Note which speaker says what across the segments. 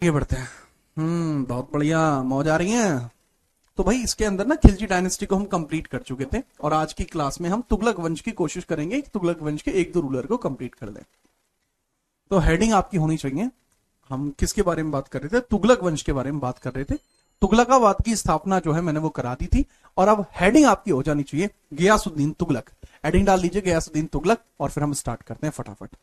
Speaker 1: आगे बढ़ते हैं। बहुत बढ़िया, मौज आ रही है। तो भाई इसके अंदर ना खिलजी डायनेस्टी को हम कंप्लीट कर चुके थे और आज की क्लास में हम तुगलक वंश की कोशिश करेंगे कि तुगलक वंश के एक दो रूलर को कंप्लीट कर दें। तो हेडिंग आपकी होनी चाहिए। हम किसके बारे में बात कर रहे थे? तुगलक वंश के बारे में बात कर रहे थे। तुगलकाबाद की स्थापना जो है मैंने वो करा दी थी और अब हेडिंग आपकी हो जानी चाहिए गयासुद्दीन तुगलक। हेडिंग डाल लीजिए गयासुद्दीन तुगलक और फिर हम स्टार्ट करते हैं फटाफट।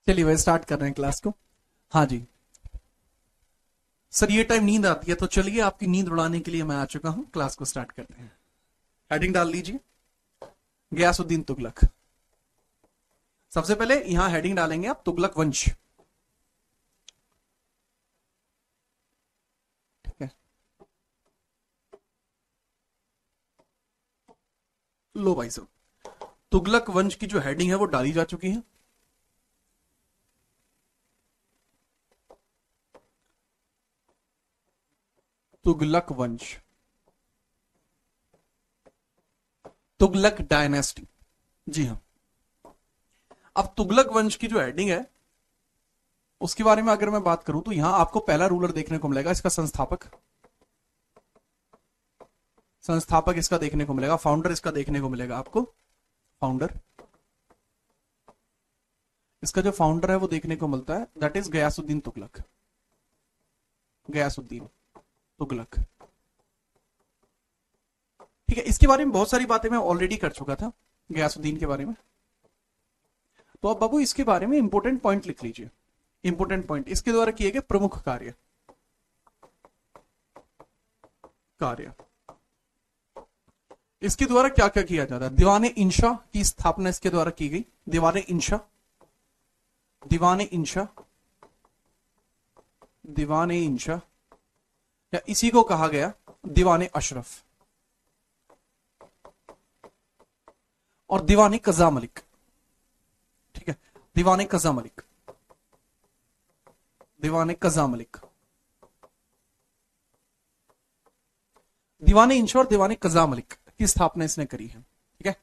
Speaker 1: चलिए भाई स्टार्ट कर रहे हैं क्लास को। हाँ जी सर, ये टाइम नींद आती है तो चलिए आपकी नींद उड़ाने के लिए मैं आ चुका हूं। क्लास को स्टार्ट करते हैं। हेडिंग डाल लीजिए गयासुद्दीन तुगलक। सबसे पहले यहां हेडिंग डालेंगे आप तुगलक वंश। ठीक है, लो भाई साहब, तुगलक वंश की जो हेडिंग है वो डाली जा चुकी है। तुगलक वंश, तुगलक डायनेस्टी। जी हाँ। अब तुगलक वंश की जो हेडिंग है उसके बारे में अगर मैं बात करूं तो यहां आपको पहला रूलर देखने को मिलेगा, इसका संस्थापक। संस्थापक इसका देखने को मिलेगा, फाउंडर इसका देखने को मिलेगा आपको। फाउंडर, इसका जो फाउंडर है वो देखने को मिलता है, दैट इज गयासुद्दीन तुगलक। गयासुद्दीन तुगलक। ठीक है, इसके बारे में बहुत सारी बातें मैं ऑलरेडी कर चुका था गयासुद्दीन के बारे में। तो अब बाबू इसके बारे में इंपोर्टेंट पॉइंट लिख लीजिए। इंपोर्टेंट पॉइंट, इसके द्वारा किए गए प्रमुख कार्य। कार्य, इसके द्वारा क्या क्या किया जाता है? दीवाने इंशा की स्थापना इसके द्वारा की गई। दीवाने इंशा, दीवाने इंशा, दीवाने इंशा, या इसी को कहा गया दीवाने अशरफ। और दीवाने कजा मलिक। ठीक है, दीवाने कजा मलिक, दीवाने कजा मलिक। दीवाने इंशा और दीवाने कजा मलिक की स्थापना इसने करी है। ठीक है,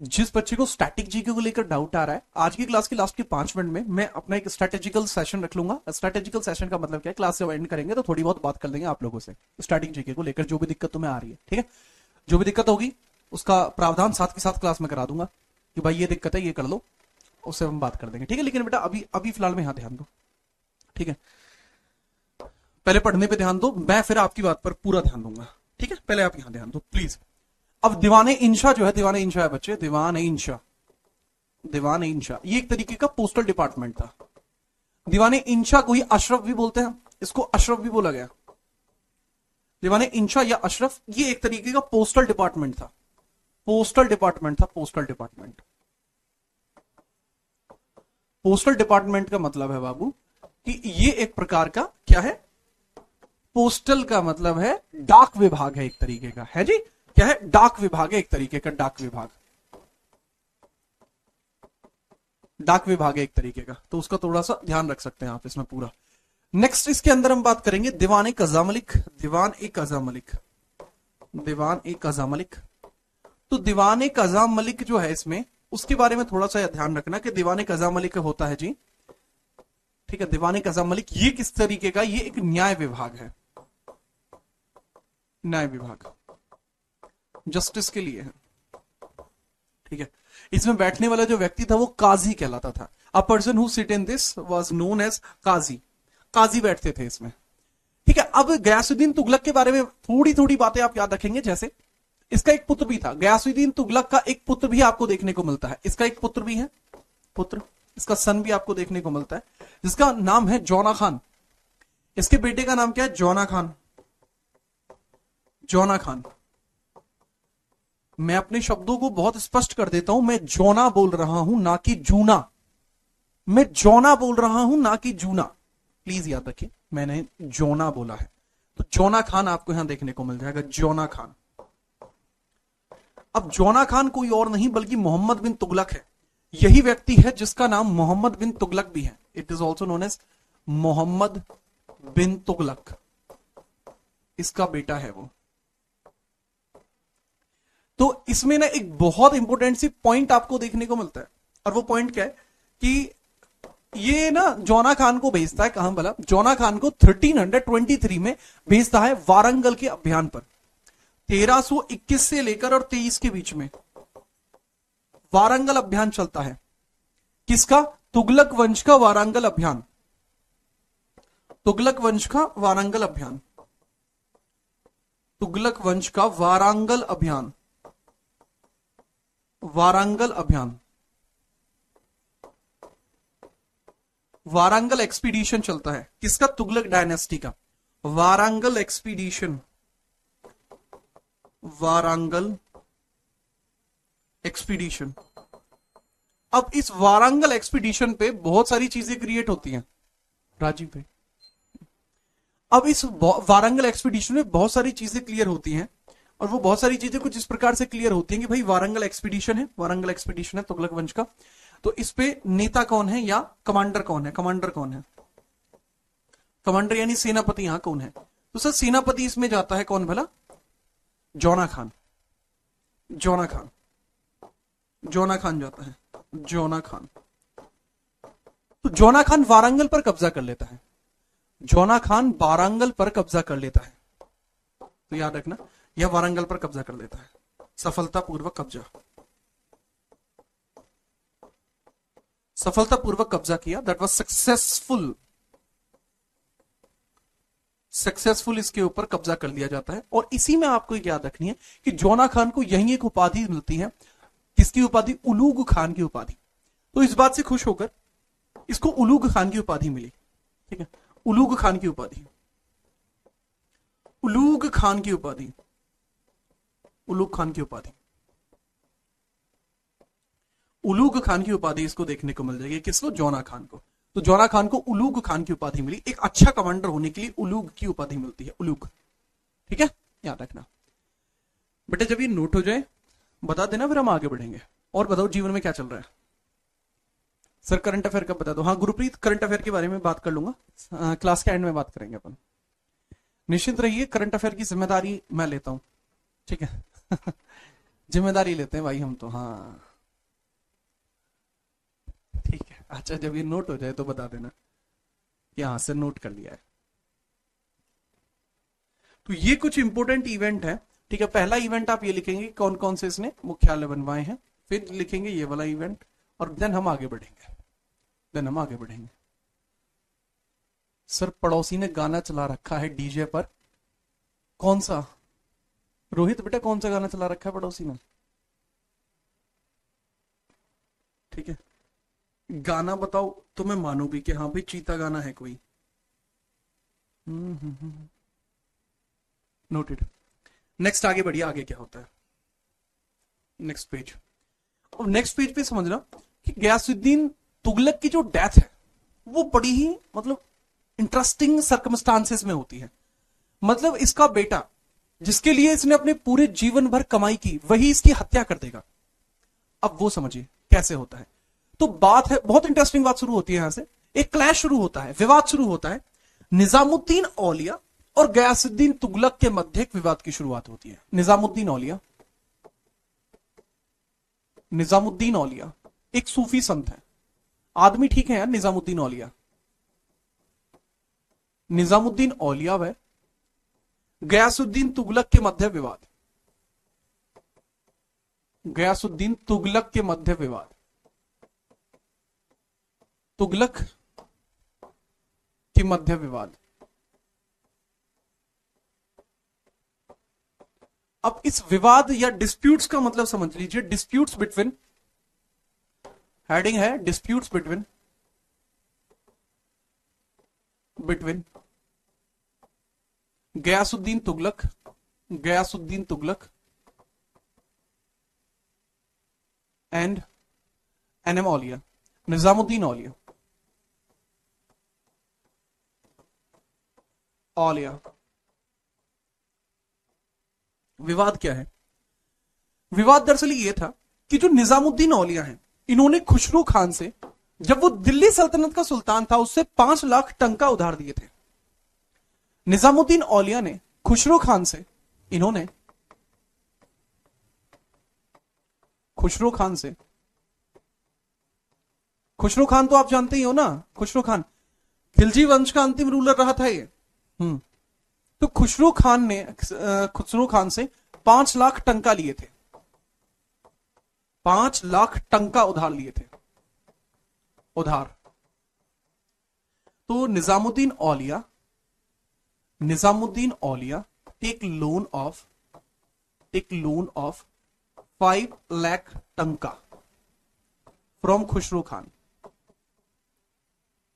Speaker 1: जिस बच्चे को स्टैटिक जीके को लेकर डाउट आ रहा है, आज की क्लास के लास्ट के 5 मिनट में मैं अपना एक स्ट्रेटेजिकल सेशन रख लूंगा। स्ट्रेटेजिकल सेशन का मतलब क्या है? क्लास जब एंड करेंगे तो थोड़ी बहुत बात कर लेंगे आप लोगों से स्टैटिक जीके को लेकर, जो भी दिक्कत तुम्हें आ रही है। ठीक है, जो भी दिक्कत होगी उसका प्रावधान साथ के साथ क्लास में करा दूंगा कि भाई ये दिक्कत है, ये कर लो, उससे हम बात कर देंगे। ठीक है, लेकिन बेटा अभी अभी फिलहाल में यहां ध्यान दो। ठीक है, पहले पढ़ने पे ध्यान दो, मैं फिर आपकी बात पर पूरा ध्यान दूंगा। ठीक है, पहले आप यहां ध्यान दो प्लीज। अब दीवाने इंशा जो है, दीवाने इंशा है बच्चे, दीवाने इंशा, दीवाने इंशा ये एक तरीके का पोस्टल डिपार्टमेंट था। दीवाने इंशा को ही अशरफ भी बोलते हैं, इसको अशरफ भी बोला गया। दीवाने इंशा या अशरफ ये एक तरीके का पोस्टल डिपार्टमेंट था। पोस्टल डिपार्टमेंट था, पोस्टल डिपार्टमेंट। पोस्टल डिपार्टमेंट का मतलब है बाबू कि ये एक प्रकार का क्या है? पोस्टल का मतलब है डाक विभाग है एक तरीके का, है जी। क्या है? डाक विभाग है एक तरीके का, डाक विभाग। डाक विभाग है एक तरीके का, तो उसका थोड़ा सा ध्यान रख सकते हैं आप इसमें पूरा। नेक्स्ट इसके अंदर हम बात करेंगे दीवान ए कजा मलिक। दीवान ए कजा मलिक, दीवान ए कजा मलिक। तो दीवान ए कजा मलिक जो है इसमें, उसके बारे में थोड़ा सा ध्यान रखना कि दीवान ए कजा मलिक होता है जी। ठीक है, दीवान ए कजा मलिक ये किस तरीके का? ये एक न्याय विभाग है, न्याय विभाग, जस्टिस के लिए है। ठीक है, इसमें बैठने वाला जो व्यक्ति था वो काजी कहलाता था। A person who sit in this was known as qazi. काजी बैठते थे इसमें। ठीक है, अब गयासुद्दीन तुगलक के बारे में थोड़ी थोड़ी बातें आप याद रखेंगे। जैसे इसका एक पुत्र भी था, गयासुद्दीन तुगलक का एक पुत्र भी आपको देखने को मिलता है। इसका एक पुत्र भी है, पुत्र, इसका सन भी आपको देखने को मिलता है, जिसका नाम है जौना खान। इसके बेटे का नाम क्या है? जौना खान, जौना खान। मैं अपने शब्दों को बहुत स्पष्ट कर देता हूं, मैं जौना बोल रहा हूं ना कि जूना। मैं जौना बोल रहा हूं ना कि जूना। प्लीज याद रखिए, मैंने जौना बोला है। तो जौना खान आपको यहां देखने को मिल जाएगा, जौना खान। अब जौना खान कोई और नहीं बल्कि मोहम्मद बिन तुगलक है। यही व्यक्ति है जिसका नाम मोहम्मद बिन तुगलक भी है। It is also known as Muhammad bin Tughlaq, इसका बेटा है वो। तो इसमें ना एक बहुत इंपॉर्टेंट सी पॉइंट आपको देखने को मिलता है, और वो पॉइंट क्या है कि ये ना जौना खान को भेजता है, कहां भला, जौना खान को 1323 में भेजता है वारंगल के अभियान पर। 1321 से लेकर और 23 के बीच में वारंगल अभियान चलता है। किसका? तुगलक वंश का वारंगल अभियान। तुगलक वंश का वारंगल अभियान। तुगलक वंश का वारंगल अभियान। वारंगल अभियान, वारंगल एक्सपीडिशन चलता है। किसका? तुगलक डायनेस्टी का वारंगल एक्सपीडिशन। वारंगल एक्सपीडिशन। अब इस वारंगल एक्सपीडिशन पे बहुत सारी चीजें क्रिएट होती हैं राजीव भाई। अब इस वारंगल एक्सपीडिशन में बहुत सारी चीजें क्लियर होती हैं, और वो बहुत सारी चीजें कुछ इस प्रकार से क्लियर होती हैं कि भाई वारंगल एक्सपीडिशन है, वारंगल एक्सपीडिशन है तुगलक वंश का। तो इस पे नेता कौन है या कमांडर कौन है? कमांडर कौन है? कमांडर यानी सेनापति यहां कौन है? तो सर सेनापति इसमें जाता है कौन भला? जौना खान। जौना खान, जौना खान जाता है, जौना खान। तो जौना खान वारंगल पर कब्जा कर लेता है। जौना खान वारंगल पर कब्जा कर लेता है, तो याद रखना यह वारंगल पर कब्जा कर लेता है, सफलतापूर्वक कब्जा। सफलतापूर्वक कब्जा किया, दैट वाज सक्सेसफुल। सक्सेसफुल इसके ऊपर कब्जा कर लिया जाता है। और इसी में आपको याद रखनी है कि जौना खान को यही एक उपाधि मिलती है। किसकी उपाधि? उलूग खान की उपाधि। तो इस बात से खुश होकर इसको उलूग खान की उपाधि मिली। ठीक है, उलूग खान की उपाधि, उलूग खान की उपाधि, उलूग खान की उपाधि, उलूग खान की उपाधि इसको देखने को मिल जाएगी। किसको? जौना खान को। तो जौना खान को उलूग खान की उपाधि मिली। एक अच्छा कमांडर होने के लिए उलूग की उपाधि मिलती है, उलूग। ठीक है, याद रखना बेटा। जब ये नोट हो जाए बता देना, फिर हम आगे बढ़ेंगे। और बताओ जीवन में क्या चल रहा है? सर करंट अफेयर का बता दो। हाँ गुरप्रीत, करंट अफेयर के बारे में बात कर लूंगा, क्लास के एंड में बात करेंगे अपन। निश्चित रहिए, करंट अफेयर की जिम्मेदारी मैं लेता हूं। ठीक है जिम्मेदारी लेते हैं भाई हम तो। हाँ ठीक है, अच्छा जब ये नोट हो जाए तो बता देना कि हाँ सर नोट कर लिया है। तो ये कुछ इंपोर्टेंट इवेंट है। ठीक है, पहला इवेंट आप ये लिखेंगे कौन कौन से इसने मुख्यालय बनवाए हैं, फिर लिखेंगे ये वाला इवेंट, और देन हम आगे बढ़ेंगे। देन हम आगे बढ़ेंगे। सर पड़ोसी ने गाना चला रखा है डीजे पर, कौन सा? रोहित बेटा कौन सा गाना चला रखा है पड़ोसी ने? ठीक है, गाना बताओ तो मैं मानूंगी कि हाँ भाई चीता गाना है कोई। नोटेड। नेक्स्ट आगे बढ़िए, आगे क्या होता है? Next page. और नेक्स्ट पेज पे समझना कि गयासुद्दीन तुगलक की जो डेथ है वो बड़ी ही मतलब इंटरेस्टिंग सर्कमस्टांसेस में होती है। मतलब इसका बेटा जिसके लिए इसने अपने पूरे जीवन भर कमाई की, वही इसकी हत्या कर देगा। अब वो समझिए कैसे होता है। तो बात है, बहुत इंटरेस्टिंग बात शुरू होती है यहां से। एक क्लैश शुरू होता है, विवाद शुरू होता है। निजामुद्दीन औलिया और गयासुद्दीन तुगलक के मध्य एक विवाद की शुरुआत होती है। निजामुद्दीन औलिया, निजामुद्दीन औलिया एक सूफी संत है। आदमी ठीक है यार, निजामुद्दीन औलिया। निजामुद्दीन औलिया व गयासुद्दीन तुगलक के मध्य विवाद। गयासुद्दीन तुगलक के मध्य विवाद। तुगलक के मध्य विवाद। अब इस विवाद या डिस्प्यूट्स का मतलब समझ लीजिए, डिस्प्यूट्स बिटवीन, हेडिंग है disputes between, between Ghiyasuddin Tughlaq, Ghiyasuddin Tughlaq and N M Auliya, Nizamuddin Auliya, Auliya. विवाद क्या है? विवाद दरअसल ये था कि जो निजामुद्दीन औलिया हैं, इन्होंने खुसरो खान से, जब वो दिल्ली सल्तनत का सुल्तान था, उससे 5 लाख टंका उधार दिए थे। निजामुद्दीन औलिया ने खुसरो खान से, इन्होंने खुसरो खान से, खुसरो खान तो आप जानते ही हो ना, खुसरो खान खिलजी वंश का अंतिम रूलर रहा था ये। तो खुसरो खान ने खुसरो खान से 5 लाख टंका लिए थे, 5 लाख टंका उधार लिए थे, उधार। तो निजामुद्दीन औलिया टेक लोन ऑफ 5 लाख टंका फ्रॉम खुसरो खान।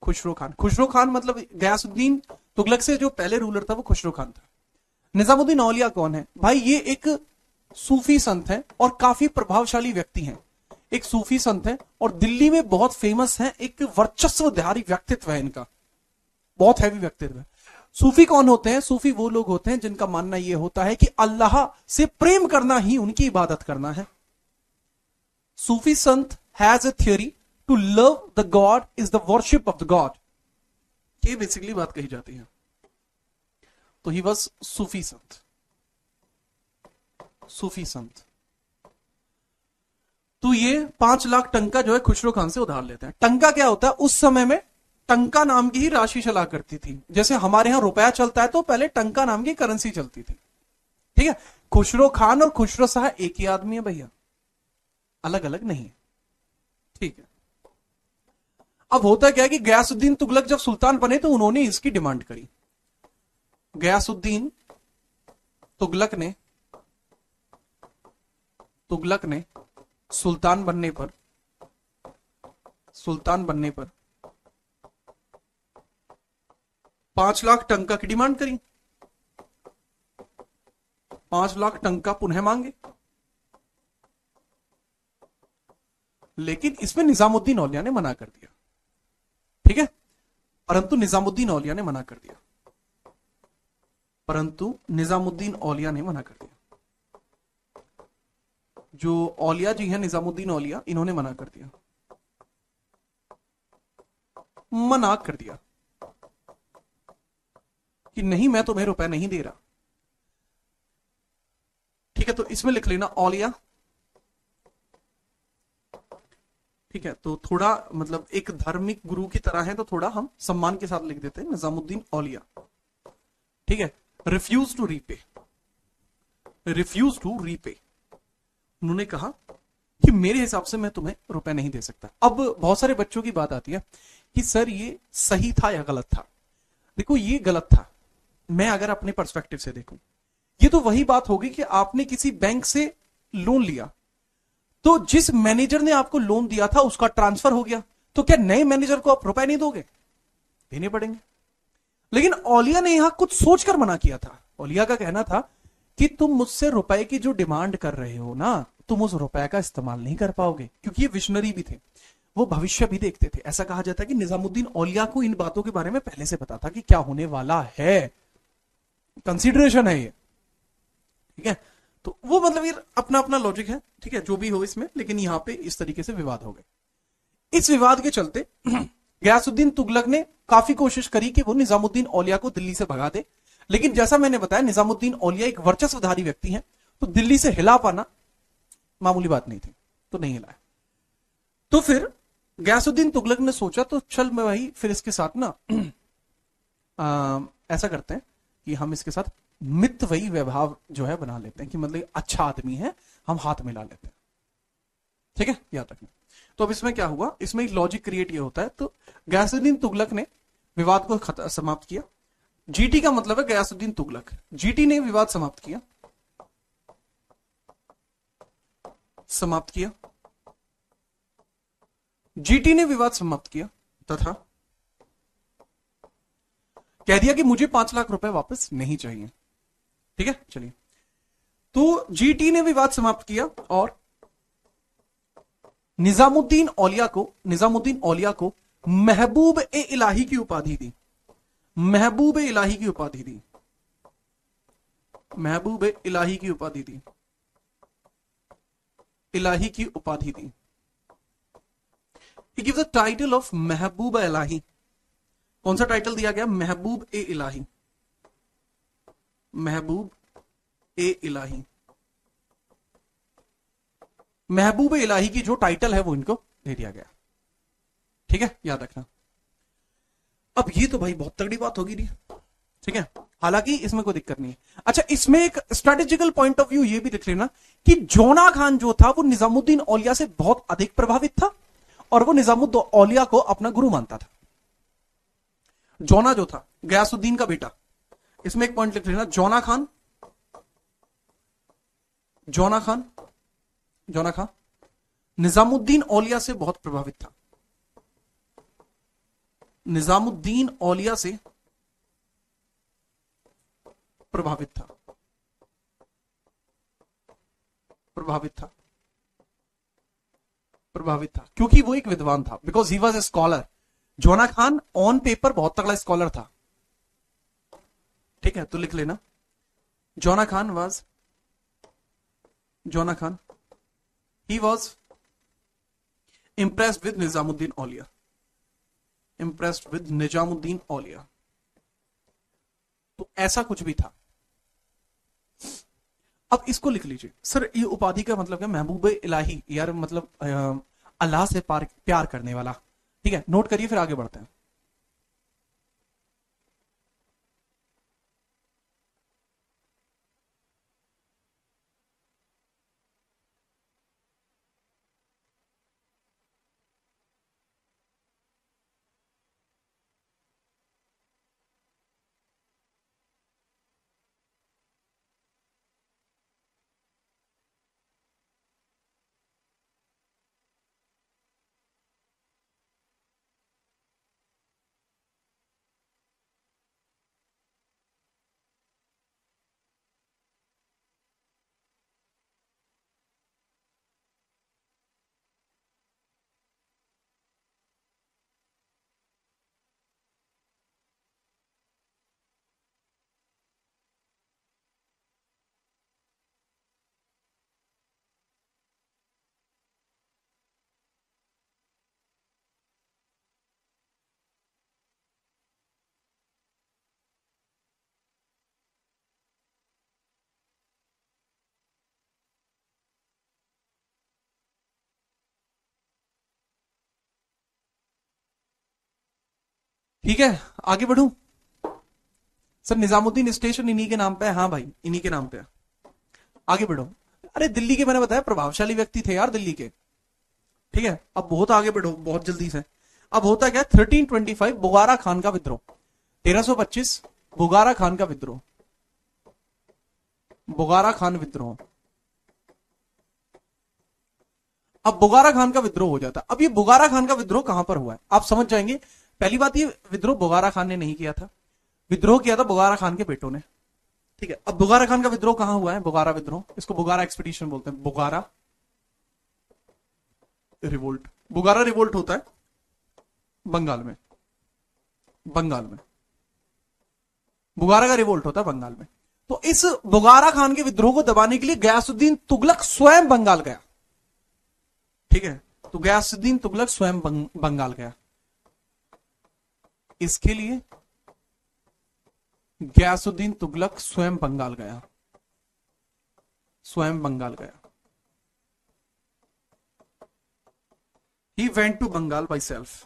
Speaker 1: खुसरो खान मतलब गयासुद्दीन तुगलक से जो पहले रूलर था वो खुसरो खान था। निजामुद्दीन औलिया कौन है भाई? ये एक सूफी संत है और काफी प्रभावशाली व्यक्ति हैं। एक सूफी संत है और दिल्ली में बहुत फेमस है, एक वर्चस्वधारी व्यक्तित्व है इनका, बहुत हैवी व्यक्तित्व है। सूफी कौन होते हैं? सूफी वो लोग होते हैं जिनका मानना यह होता है कि अल्लाह से प्रेम करना ही उनकी इबादत करना है। सूफी संत has a theory to love the god is the worship of the god, ये बेसिकली बात कही जाती है। तो ही वॉज सूफी संत। तो ये 5 लाख टंका जो है खुसरो खान से उधार लेते हैं। टंका क्या होता है? उस समय में टंका नाम की ही राशि चला करती थी। जैसे हमारे यहां रुपया चलता है तो पहले टंका नाम की करेंसी चलती थी, ठीक है। खुसरो खान और खुसरो शाह एक ही आदमी है भैया, अलग अलग नहीं है, ठीक है। अब होता क्या है कि गयासुद्दीन तुगलक जब सुल्तान बने तो उन्होंने इसकी डिमांड करी। गयासुद्दीन तुगलक ने सुल्तान बनने पर 5 लाख टंका की डिमांड करी, 5 लाख टंका पुनः मांगे। लेकिन इसमें निजामुद्दीन औलिया ने मना कर दिया, ठीक है। परंतु निजामुद्दीन औलिया ने मना कर दिया। जो औलिया जी हैं, निजामुद्दीन औलिया, इन्होंने मना कर दिया कि नहीं, मैं तुम्हें रुपए नहीं दे रहा, ठीक है। तो इसमें लिख लेना औलिया, ठीक है। तो थोड़ा मतलब एक धार्मिक गुरु की तरह है तो थोड़ा हम सम्मान के साथ लिख देते हैं निजामुद्दीन औलिया, ठीक है। रिफ्यूज टू रीपे, उन्होंने कहा कि मेरे हिसाब से मैं तुम्हें रुपए नहीं दे सकता। अब बहुत सारे बच्चों की बात आती है कि सर ये सही था या गलत था। देखो ये गलत था, मैं अगर अपने पर्सपेक्टिव से देखूं, ये तो वही बात होगी कि आपने किसी बैंक से लोन लिया, तो जिस मैनेजर ने आपको लोन दिया था उसका ट्रांसफर हो गया, तो क्या नए मैनेजर को आप रुपए नहीं दोगे? देने पड़ेंगे। लेकिन औलिया ने यहां कुछ सोचकर मना किया था। औलिया का कहना था कि तुम मुझसे रुपए की जो डिमांड कर रहे हो ना, तुम उस रुपए का इस्तेमाल नहीं कर पाओगे, क्योंकि ये विजनरी भी थे, वो भविष्य भी देखते थे। ऐसा कहा जाता है कि निजामुद्दीन औलिया को इन बातों के बारे में पहले से पता था कि क्या होने वाला है, कंसीडरेशन है ये, ठीक है। तो वो मतलब ये अपना अपना लॉजिक है, ठीक है, जो भी हो इसमें। लेकिन यहां पे इस तरीके से विवाद हो गए। इस विवाद के चलते गयासुद्दीन तुगलक ने काफी कोशिश करी कि वो निजामुद्दीन औलिया को दिल्ली से भगा दे, लेकिन जैसा मैंने बताया निजामुद्दीन औलिया एक वर्चस्वधारी व्यक्ति हैं, तो दिल्ली से हिला पाना मामूली बात नहीं थी, तो नहीं हिलाया। तो फिर गयासुद्दीन तुगलक ने सोचा तो चल मैं भाई फिर इसके साथ ना ऐसा करते हैं कि हम इसके साथ मितव्ययी व्यवहार जो है बना लेते हैं, कि मतलब अच्छा आदमी है, हम हाथ मिला लेते हैं, ठीक है, याद रखना। तो अब इसमें क्या हुआ, इसमें एक लॉजिक क्रिएट ये होता है। तो गयासुद्दीन तुगलक ने विवाद को समाप्त किया। जीटी का मतलब है गयासुद्दीन तुगलक, जीटी ने विवाद समाप्त किया, जीटी ने विवाद समाप्त किया तथा कह दिया कि मुझे 5 लाख रुपए वापस नहीं चाहिए, ठीक है। चलिए, तो जीटी ने विवाद समाप्त किया और निजामुद्दीन औलिया को महबूब ए इलाही की उपाधि दी। महबूब ए इलाही की उपाधि दी। महबूब ए इलाही की उपाधि दी। इलाही की उपाधि दी। He gives the title of महबूब ए इलाही। कौन सा टाइटल दिया गया? महबूब ए इलाही। महबूब ए इलाही। महबूब ए इलाही की जो टाइटल है वो इनको दे दिया गया। ठीक है, याद रखना। अब ये तो भाई बहुत तगड़ी बात होगी नहीं, ठीक है, हालांकि इसमें कोई दिक्कत नहीं है। अच्छा, इसमें एक स्ट्रेटेजिकल पॉइंट ऑफ व्यू ये भी देख लेना कि जोना खान जो था वो निजामुद्दीन औलिया से बहुत अधिक प्रभावित था और वो निजामुद्दीन औलिया को अपना गुरु मानता था। जोना जो था गयासुद्दीन का बेटा, इसमें एक पॉइंट लिख लेना, जोना खान निजामुद्दीन औलिया से बहुत प्रभावित था। निजामुद्दीन औलिया से प्रभावित था। क्योंकि वो एक विद्वान था, because he was a scholar. Jauna Khan on paper बहुत तगड़ा स्कॉलर था। ठीक है, तो लिख लेना, जोना Khan he was impressed with Nizamuddin औलिया। तो ऐसा कुछ भी था। अब इसको लिख लीजिए। सर ये उपाधि का मतलब क्या? महबूब इलाही, यार मतलब अल्लाह से प्यार करने वाला। ठीक है, नोट करिए, फिर आगे बढ़ते हैं। ठीक है, आगे बढ़ूं। सर निजामुद्दीन स्टेशन इन्हीं के नाम पे है? हाँ भाई, इन्हीं के नाम पे है। आगे बढ़ो। अरे दिल्ली के, मैंने बताया प्रभावशाली व्यक्ति थे यार दिल्ली के। ठीक है, अब बहुत आगे बढ़ो, बहुत जल्दी से। अब होता क्या? 1325 बुगारा खान का विद्रोह। 1325 बुगारा खान का विद्रोह। बुगारा खान विद्रोह। अब बुगारा खान का विद्रोह हो जाता। अब ये बुगारा खान का विद्रोह कहां पर हुआ है आप समझ जाएंगे। पहली बात, ये विद्रोह बुगारा खान ने नहीं किया था, विद्रोह किया था बुगारा खान के बेटों ने। ठीक है, अब बुगारा खान का विद्रोह कहां हुआ है? बुगारा विद्रोह, इसको बुगारा एक्सपीडिशन बोलते हैं। बुगारा रिवोल्ट। बुगारा रिवोल्ट होता है बंगाल में। बुगारा का रिवोल्ट होता है बंगाल में। तो इस बुगारा खान के विद्रोह को दबाने के लिए गयासुद्दीन तुगलक स्वयं बंगाल गया। ठीक है, तो गयासुद्दीन तुगलक स्वयं बंगाल गया। इसके लिए गयासुद्दीन तुगलक स्वयं बंगाल गया। He went to Bengal by self.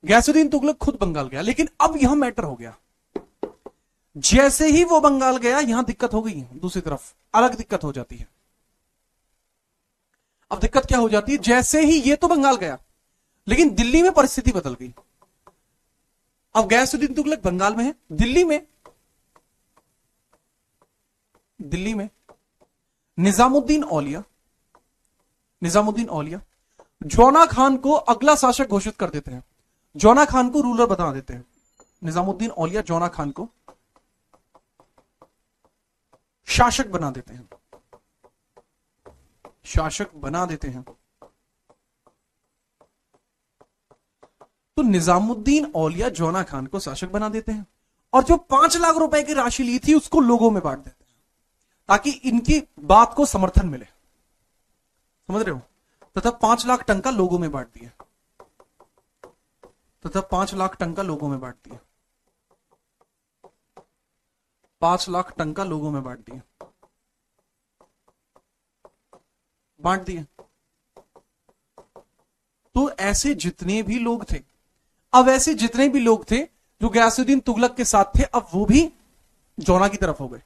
Speaker 1: Ghiyasuddin Tughlaq खुद बंगाल गया। लेकिन अब यहां मैटर हो गया, जैसे ही वो बंगाल गया यहां दिक्कत हो गई। दूसरी तरफ अलग दिक्कत हो जाती है। अब दिक्कत क्या हो जाती है? जैसे ही ये तो बंगाल गया, लेकिन दिल्ली में परिस्थिति बदल गई। अब गयासुद्दीन तुगलक बंगाल में है, दिल्ली में निजामुद्दीन औलिया जोना खान को अगला शासक घोषित कर देते हैं। जोना खान को रूलर बता देते हैं। निजामुद्दीन औलिया जोना खान को शासक बना देते हैं, शासक बना देते हैं। तो निजामुद्दीन औलिया जौना खान को शासक बना देते हैं और जो 5 लाख रुपए की राशि ली थी उसको लोगों में बांट देते हैं ताकि इनकी बात को समर्थन मिले, समझ रहे हो। तथा 5 लाख टंका लोगों में बांट दिया, तथा 5 लाख टंका लोगों में बांट दिया, 5 लाख टंका लोगों में बांट दिया, बांट दिए। तो ऐसे जितने भी लोग थे, अब ऐसे जितने भी लोग थे जो गयासुद्दीन तुगलक के साथ थे, अब वो भी जौना की तरफ हो गए।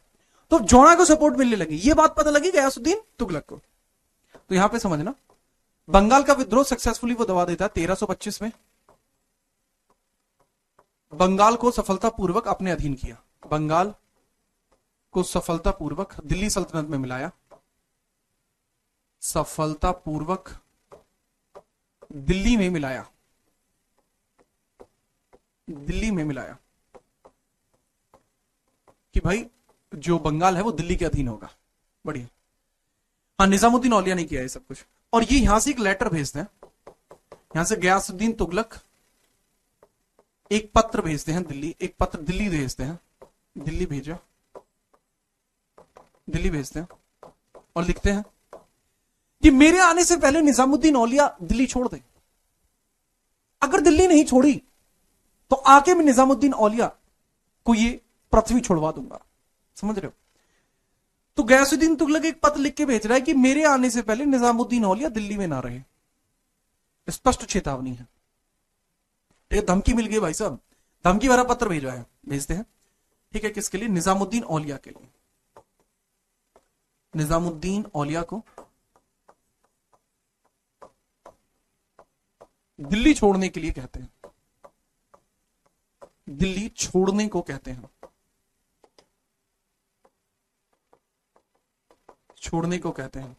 Speaker 1: तो जौना को सपोर्ट मिलने लगी, ये बात पता लगी गयासुद्दीन तुगलक को। तो यहां पे समझना, बंगाल का विद्रोह सक्सेसफुली वो दबा देता है 1325 में। बंगाल को सफलतापूर्वक अपने अधीन किया, बंगाल को सफलतापूर्वक दिल्ली सल्तनत में मिलाया, सफलतापूर्वक दिल्ली में मिलाया, दिल्ली में मिलाया कि भाई जो बंगाल है वो दिल्ली के अधीन होगा। बढ़िया। हाँ, निजामुद्दीन औलिया ने किया है सब कुछ। और ये यहां से एक लेटर भेजते हैं, यहां से गयासुद्दीन तुगलक एक पत्र भेजते हैं दिल्ली, एक पत्र दिल्ली भेजते हैं, दिल्ली भेजा, दिल्ली भेजते हैं और लिखते हैं कि मेरे आने से पहले निजामुद्दीन औलिया दिल्ली छोड़ दे। अगर दिल्ली नहीं छोड़ी तो आके मैं निजामुद्दीन औलिया को ये पृथ्वी छोड़वा दूंगा, समझ रहे हो। तो गयासुद्दीन तुगलक एक पत्र लिख के भेज रहा है कि मेरे आने से पहले निजामुद्दीन औलिया दिल्ली में ना रहे। स्पष्ट चेतावनी है, एक धमकी मिल गई भाई साहब, धमकी भरा पत्र भेजा है, भेजते हैं। ठीक है, किसके लिए? निजामुद्दीन औलिया के लिए। निजामुद्दीन औलिया को दिल्ली छोड़ने के लिए कहते हैं, दिल्ली छोड़ने को कहते हैं, छोड़ने को कहते हैं,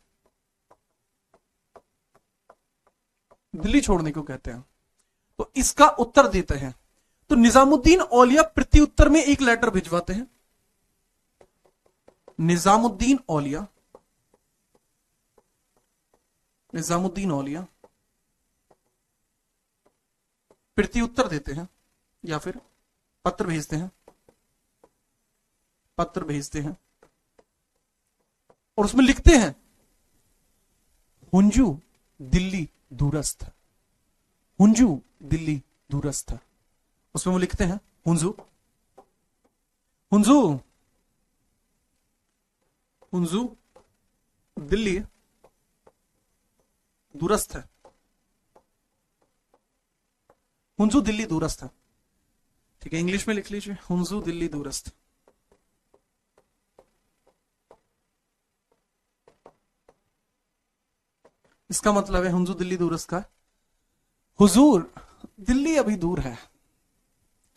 Speaker 1: दिल्ली छोड़ने को कहते हैं। तो इसका उत्तर देते हैं। तो निजामुद्दीन औलिया प्रत्युत्तर में एक लेटर भिजवाते हैं। निजामुद्दीन औलिया, निजामुद्दीन औलिया प्रत्युत्तर देते हैं या फिर पत्र भेजते हैं, पत्र भेजते हैं और उसमें लिखते हैं हुंजू दिल्ली दूरस्थ, हुंजू दिल्ली दूरस्थ। उसमें वो लिखते हैं हुंजू, हुंजू, हुंजू दिल्ली दूरस्थ है, हुंजू दिल्ली दूरस्थ है। ठीक है, इंग्लिश में लिख लीजिए हुंजू दिल्ली दूरस्थ। इसका मतलब है हुंजू दिल्ली दूरस्थ का हुजूर दिल्ली अभी दूर है,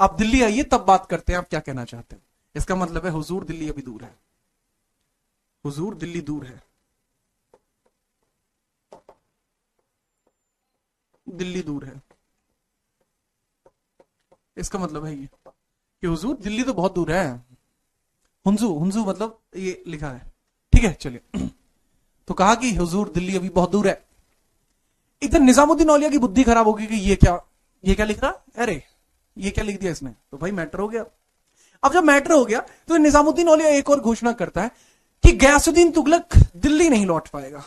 Speaker 1: आप दिल्ली आइए तब बात करते हैं, आप क्या कहना चाहते हैं। इसका मतलब है हुजूर दिल्ली अभी दूर है, हुजूर दिल्ली दूर है, दिल्ली दूर है। इसका मतलब है ये कि हुजूर दिल्ली तो बहुत दूर है। हुंजू, हुंजू मतलब ये लिखा है। ठीक है, चलिए। तो कहा कि हुजूर दिल्ली अभी बहुत दूर है। इधर निजामुद्दीन औलिया की बुद्धि खराब होगी कि ये क्या लिख रहा, अरे ये क्या लिख दिया इसने। तो भाई मैटर हो गया। अब जब मैटर हो गया तो निजामुद्दीन औलिया एक और घोषणा करता है कि गयासुद्दीन तुगलक दिल्ली नहीं लौट पाएगा,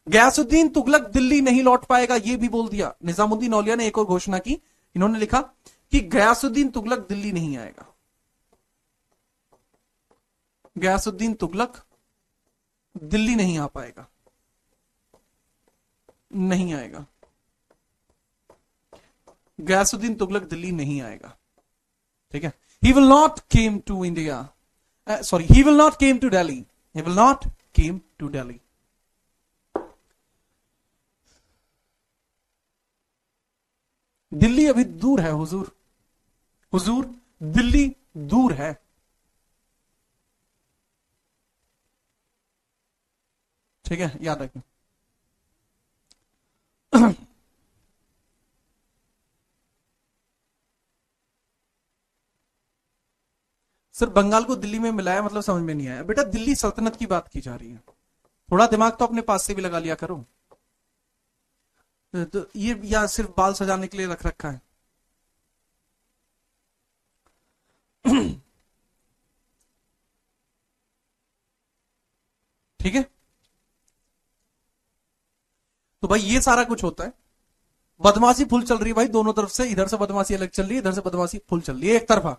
Speaker 1: गयासुद्दीन तुगलक दिल्ली नहीं लौट पाएगा, ये भी बोल दिया। निजामुद्दीन औलिया ने एक और घोषणा की, इन्होंने लिखा कि गयासुद्दीन तुगलक दिल्ली नहीं आएगा, गयासुद्दीन तुगलक दिल्ली नहीं आ पाएगा, नहीं आएगा, गयासुद्दीन तुगलक दिल्ली नहीं आएगा। ठीक है, he will not came to India, sorry he will not came to Delhi, he will not came to Delhi. Delhi अभी दूर है हुजूर, हुजूर दिल्ली दूर है। ठीक है, याद रखें। सिर्फ बंगाल को दिल्ली में मिलाया मतलब समझ में नहीं आया बेटा, दिल्ली सल्तनत की बात की जा रही है, थोड़ा दिमाग तो अपने पास से भी लगा लिया करो। तो ये या सिर्फ बाल सजाने के लिए रख रखा है। ठीक है, तो भाई ये सारा कुछ होता है। बदमाशी फुल चल रही है भाई दोनों तरफ से, इधर से बदमाशी अलग चल रही है, इधर से बदमाशी फुल चल रही है एक तरफा।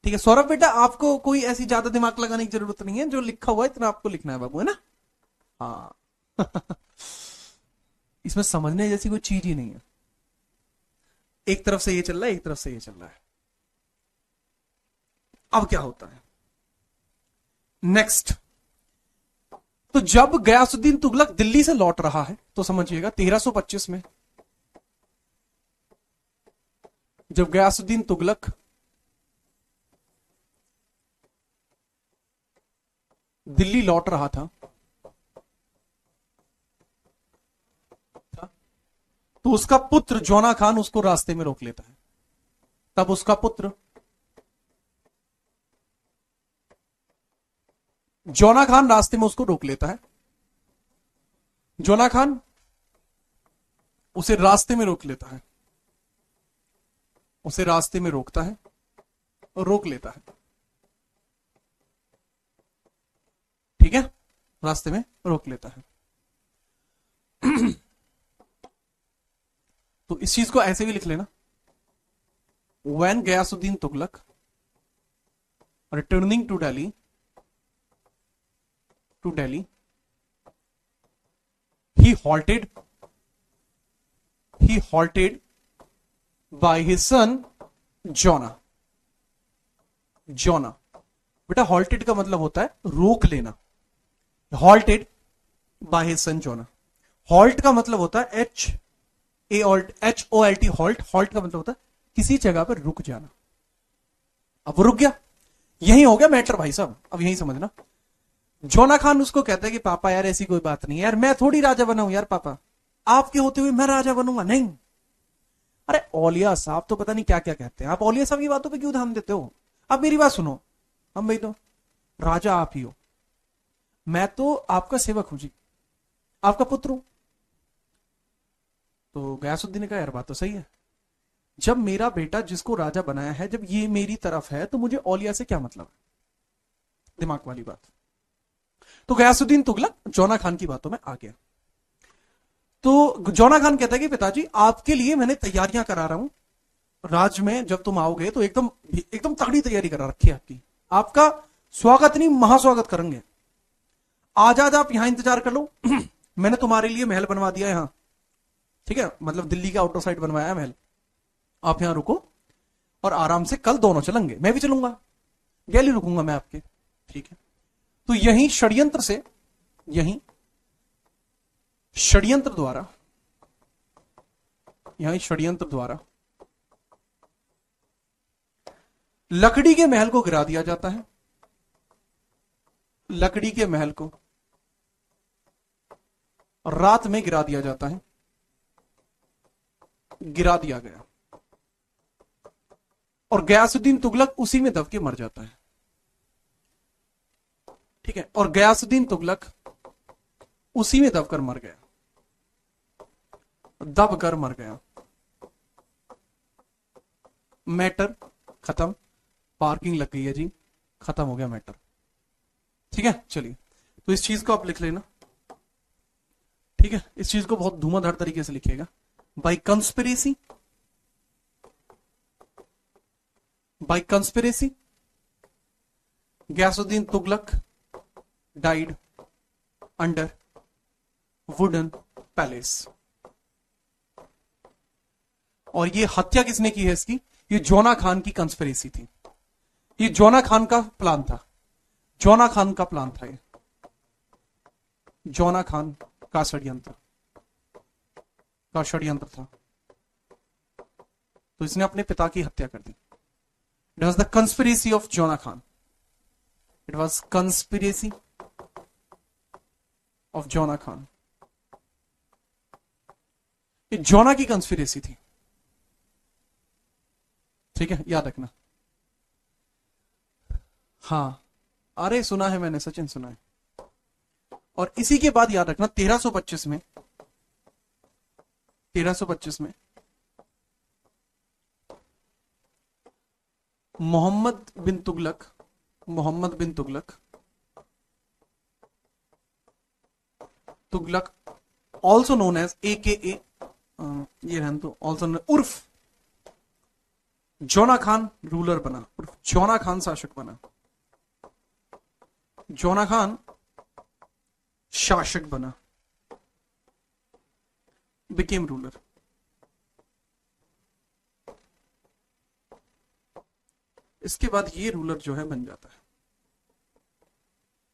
Speaker 1: ठीक है सौरभ बेटा, आपको कोई ऐसी ज्यादा दिमाग लगाने की जरूरत नहीं है, जो लिखा हुआ है इतना आपको लिखना है बाबू, है ना। हाँ। इसमें समझने जैसी कोई चीज ही नहीं है, एक तरफ से ये चल रहा है, एक तरफ से ये चल रहा है। अब क्या होता है नेक्स्ट, तो जब गयासुद्दीन तुगलक दिल्ली से लौट रहा है तो समझिएगा 1325 में, जब गयासुद्दीन तुगलक दिल्ली लौट रहा था तो उसका पुत्र जौना खान उसको रास्ते में रोक लेता है। तब उसका पुत्र जौना खान रास्ते में उसको रोक लेता है। जौना खान उसे रास्ते में रोक लेता है, उसे रास्ते में रोकता है और रोक लेता है। ठीक है, रास्ते में रोक लेता है। तो इस चीज को ऐसे भी लिख लेना, when Ghiyasuddin Tughlaq returning to Delhi he halted by his son Jauna. बेटा halted का मतलब होता है रोक लेना, halted by his son zona. halt का मतलब होता है HOLT, halt का मतलब होता है किसी जगह पर रुक जाना। अब वो रुक गया, यही हो गया मैटर भाई साहब। अब यही समझना, जोना खान उसको कहता है कि पापा यार ऐसी कोई बात नहीं है यार, मैं थोड़ी राजा बनाऊं यार पापा, आपके होते हुए मैं राजा बनूंगा नहीं। अरे औलिया साहब तो पता नहीं क्या क्या कहते हैं, आप औलिया साहब की बातों पे क्यों ध्यान देते हो। आप मेरी बात सुनो, हम भाई तो राजा आप ही हो, मैं तो आपका सेवक हूं जी, आपका पुत्र हूं। तो गयासुद्दीन ने कहा यार बात तो सही है, जब मेरा बेटा जिसको राजा बनाया है जब ये मेरी तरफ है तो मुझे औलिया से क्या मतलब है, दिमाग वाली बात। तो गयासुद्दीन तुगलक जौना खान की बातों में आ गया। तो जौना खान कहता है कि पिताजी आपके लिए मैंने तैयारियां करा रहा हूं, राज में जब तुम आओगे तो एकदम एकदम तगड़ी तैयारी करा रखी है आपकी, आपका स्वागत नहीं महास्वागत करेंगे, आज आप यहां इंतजार कर लो। मैंने तुम्हारे लिए महल बनवा दिया यहां, ठीक है, मतलब दिल्ली के आउटर साइड बनवाया है महल, आप यहां रुको और आराम से कल दोनों चलेंगे, मैं भी चलूंगा, गैली रुकूंगा मैं आपके। ठीक है, तो यही षड्यंत्र द्वारा लकड़ी के महल को गिरा दिया जाता है। लकड़ी के महल को रात में गिरा दिया जाता है, गिरा दिया गया और गयासुद्दीन तुगलक उसी में दब के मर जाता है। ठीक है, और गयासुद्दीन तुगलक उसी में दबकर मर गया, दबकर मर गया। मैटर खत्म, पार्किंग लग गई है जी, खत्म हो गया मैटर। ठीक है, चलिए तो इस चीज को आप लिख लेना। ठीक है, इस चीज को बहुत धुआंधार तरीके से लिखिएगा, by conspiracy Ghiyasuddin Tughlaq died under wooden palace. और ये हत्या किसने की है इसकी, ये जौना खान की कंस्पिरेसी थी, ये जौना खान का प्लान था, जौना खान का प्लान था, ये जौना खान का षड्यंत्र था। तो इसने अपने पिता की हत्या कर दी। It was the conspiracy of Jauna Khan, it was conspiracy of Jauna Khan. ये जौना की कंस्पिरेसी थी, ठीक है, याद रखना। हाँ, अरे सुना है मैंने, सचिन सुना है। और इसी के बाद याद रखना 1325 में, 1325 में Muhammad bin Tughlaq, Muhammad bin Tughlaq, Tughlaq also known as AKA, ये रहन तो ऑल्सो उर्फ जौना खान रूलर बना, उर्फ जौना खान शासक बना, जौना खान शासक बना, बिकेम रूलर। इसके बाद ये रूलर जो है बन जाता है,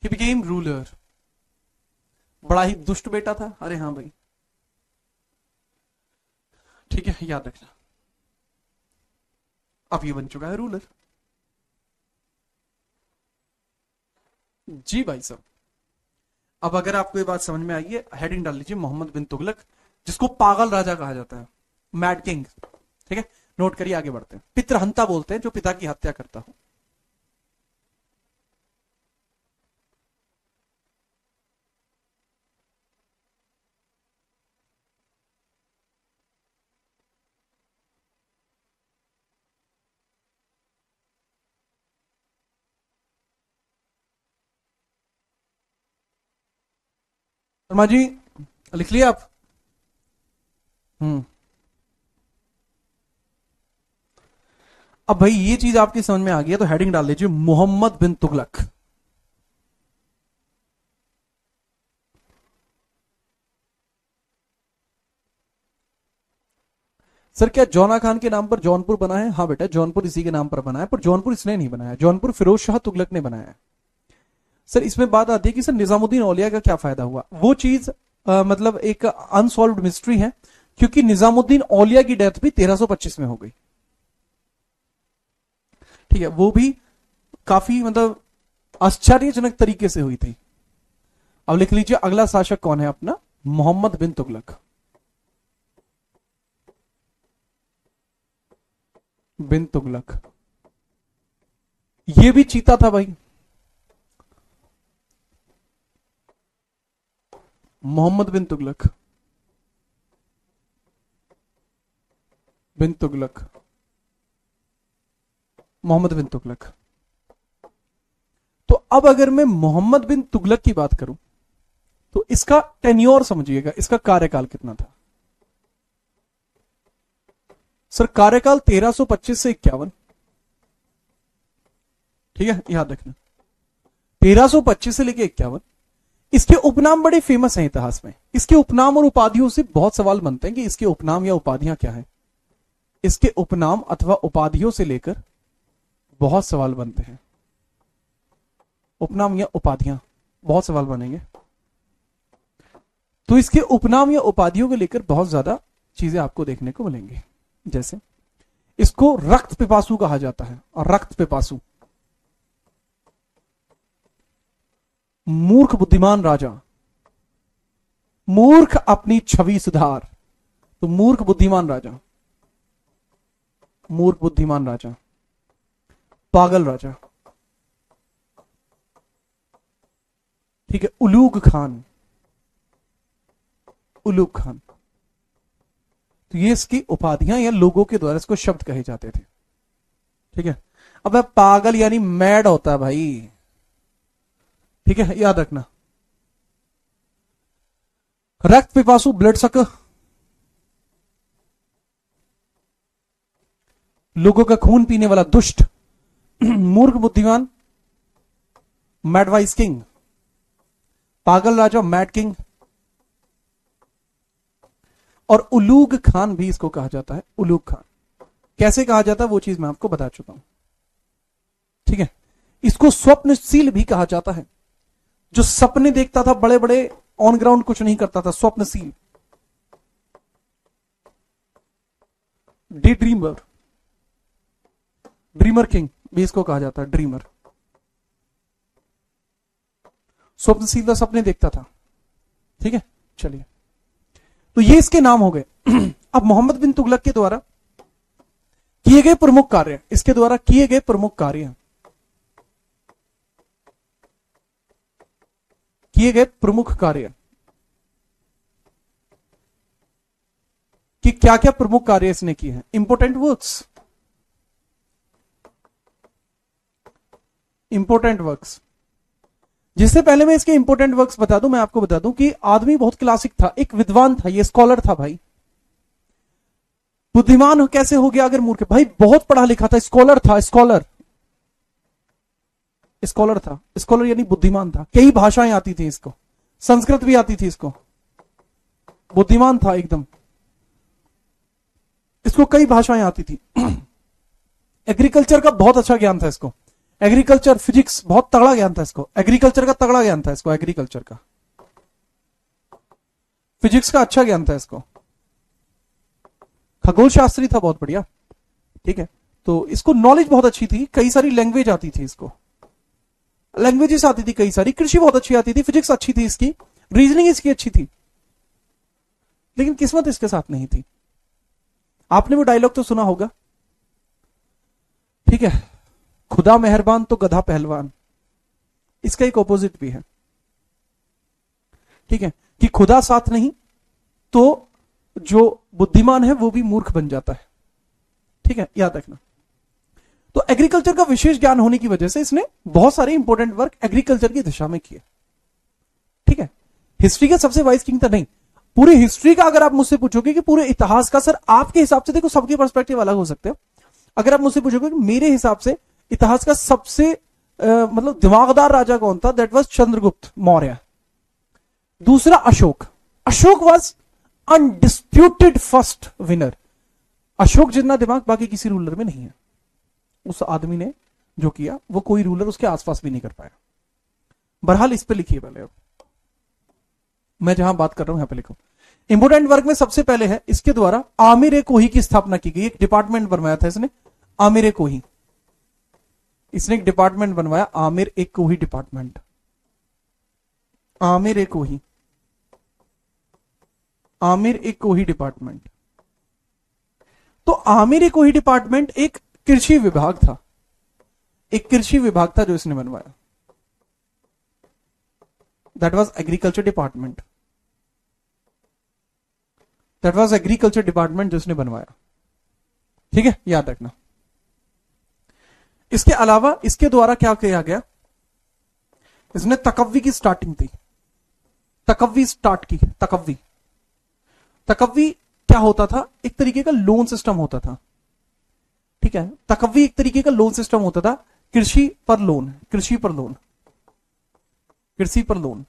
Speaker 1: ही बिकेम रूलर। बड़ा ही दुष्ट बेटा था, अरे हाँ भाई, ठीक है, याद रखना। अब ये बन चुका है रूलर। जी भाई साहब, अब अगर आपको ये बात समझ में आई है, हेडिंग डाल लीजिए मोहम्मद बिन तुगलक, जिसको पागल राजा कहा जाता है, मैड किंग। ठीक है, नोट करिए, आगे बढ़ते हैं। पितृहंता बोलते हैं जो पिता की हत्या करता हो। शर्मा जी लिख लिया आप? अब भाई ये चीज आपकी समझ में आ गई है तो हेडिंग डाल लीजिए मोहम्मद बिन तुगलक। सर क्या जौना खान के नाम पर जौनपुर बना है? हाँ बेटा, जौनपुर इसी के नाम पर बना है, पर जौनपुर इसने नहीं बनाया, जौनपुर फिरोज शाह तुगलक ने बनाया है। सर इसमें बात आती है कि सर निजामुद्दीन औलिया का क्या फायदा हुआ? वो चीज मतलब एक अनसॉल्व्ड मिस्ट्री है, क्योंकि निजामुद्दीन औलिया की डेथ भी 1325 में हो गई। ठीक है, वो भी काफी मतलब आश्चर्यजनक तरीके से हुई थी। अब लिख लीजिए अगला शासक कौन है अपना, मोहम्मद बिन तुगलक। बिन तुगलक, ये भी चीता था भाई, मोहम्मद बिन तुगलक, बिन तुगलक, मोहम्मद बिन तुगलक। तो अब अगर मैं मोहम्मद बिन तुगलक की बात करूं तो इसका टेन्योर समझिएगा, इसका कार्यकाल कितना था? सर कार्यकाल 1325 से 51। ठीक है, याद रखना 1325 से लेके 51। इसके उपनाम बड़े फेमस हैं इतिहास में। इसके उपनाम और उपाधियों से बहुत सवाल बनते हैं कि इसके उपनाम या उपाधियां क्या है। इसके उपनाम अथवा उपाधियों से लेकर बहुत सवाल बनते हैं। उपनाम या उपाधियां, बहुत सवाल बनेंगे। तो इसके उपनाम या उपाधियों को लेकर बहुत ज्यादा चीजें आपको देखने को मिलेंगी। जैसे इसको रक्त पिपासु कहा जाता है, और रक्त पिपासु मूर्ख बुद्धिमान राजा, मूर्ख अपनी छवि सुधार। तो मूर्ख बुद्धिमान राजा, मूर्ख बुद्धिमान राजा, पागल राजा। ठीक है, उलूग खान, उलूग खान। तो ये इसकी उपाधियां या लोगों के द्वारा इसको शब्द कहे जाते थे। ठीक है, अब पागल यानी मैड होता है भाई। ठीक है, याद रखना। रक्त पिपासु ब्लड सकर, लोगों का खून पीने वाला दुष्ट। मूर्ख बुद्धिमान मैडवाइज किंग, पागल राजा मैड किंग, और उलूग खान भी इसको कहा जाता है। उलूग खान कैसे कहा जाता है वो चीज मैं आपको बता चुका हूं। ठीक है, इसको स्वप्नशील भी कहा जाता है, जो सपने देखता था बड़े बड़े, ऑन ग्राउंड कुछ नहीं करता था, स्वप्नशील। डे ड्रीमर, ड्रीमर किंग भी इसको कहा जाता है, ड्रीमर। स्वप्नशील सपने देखता था। ठीक है, चलिए, तो ये इसके नाम हो गए। अब मोहम्मद बिन तुगलक के द्वारा किए गए प्रमुख कार्य, इसके द्वारा किए गए प्रमुख कार्य, किए गए प्रमुख कार्य, कि क्या क्या प्रमुख कार्य इसने किए हैं। Important works, important works. जिससे पहले मैं इसके इंपोर्टेंट वर्क्स बता दूं, मैं आपको बता दूं कि आदमी बहुत क्लासिक था, एक विद्वान था, ये स्कॉलर था भाई। बुद्धिमान कैसे हो गया अगर मूर्ख? भाई बहुत पढ़ा लिखा था, स्कॉलर था, स्कॉलर, स्कॉलर था। स्कॉलर यानी बुद्धिमान था, कई भाषाएं आती थी इसको, संस्कृत भी आती थी इसको, बुद्धिमान था एकदम, इसको कई भाषाएं आती थी। एग्रीकल्चर का बहुत अच्छा ज्ञान था इसको, एग्रीकल्चर, फिजिक्स बहुत तगड़ा ज्ञान था इसको, एग्रीकल्चर का तगड़ा ज्ञान था इसको, एग्रीकल्चर का, फिजिक्स का अच्छा ज्ञान था इसको, खगोल शास्त्री था बहुत बढ़िया, ठीक है। तो इसको नॉलेज बहुत अच्छी थी, कई सारी लैंग्वेज आती थी इसको, लैंग्वेजेस आती थी कई सारी, कृषि बहुत अच्छी आती थी, फिजिक्स अच्छी थी इसकी, रीजनिंग इसकी अच्छी थी, लेकिन किस्मत इसके साथ नहीं थी। आपने वो डायलॉग तो सुना होगा, ठीक है, खुदा मेहरबान तो गधा पहलवान। इसका एक ऑपोजिट भी है, ठीक है, कि खुदा साथ नहीं तो जो बुद्धिमान है वो भी मूर्ख बन जाता है, ठीक है, याद रखना। तो एग्रीकल्चर का विशेष ज्ञान होने की वजह से इसने बहुत सारे इंपॉर्टेंट वर्क एग्रीकल्चर की दिशा में किए, ठीक है। हिस्ट्री का सबसे वाइज किंग था नहीं, पूरी हिस्ट्री का अगर आप मुझसे पूछोगे कि पूरे इतिहास का, सर आपके हिसाब से, देखो सबके पर्सपेक्टिव अलग हो सकते हैं, अगर आप मुझसे पूछोगे कि मेरे हिसाब से इतिहास का सबसे मतलब दिमागदार राजा कौन था, दैट वाज चंद्रगुप्त मौर्य। दूसरा Ashok, Ashok was undisputed first winner. Ashok जितना दिमाग बाकी किसी रूलर में नहीं है। उस आदमी ने जो किया वो कोई रूलर उसके आसपास भी नहीं कर पाया। बहरहाल इस पे लिखिए पहले, अब मैं जहां बात कर रहा हूं यहां पे लिखो। इंपोर्टेंट वर्क में सबसे पहले है इसके द्वारा आमिर ए कोही की स्थापना की गई, एक डिपार्टमेंट बनवाया था इसने, आमिर ए कोही, इसने एक डिपार्टमेंट बनवाया, आमिर ए कोही डिपार्टमेंट, आमिर ए कोही, आमिर ए कोही डिपार्टमेंट। तो आमिर ए कोही डिपार्टमेंट एक कृषि विभाग था, एक कृषि विभाग था जो इसने बनवाया, that was agriculture department, that was agriculture department जो इसने बनवाया, ठीक है, याद रखना। इसके अलावा इसके द्वारा क्या किया गया, इसने तकव्वी की स्टार्टिंग थी, तकव्वी स्टार्ट की, तकव्वी, तकव्वी क्या होता था, एक तरीके का लोन सिस्टम होता था, ठीक है, तकव्वी एक तरीके का लोन सिस्टम होता था, कृषि पर लोन, कृषि पर लोन, कृषि पर लोन,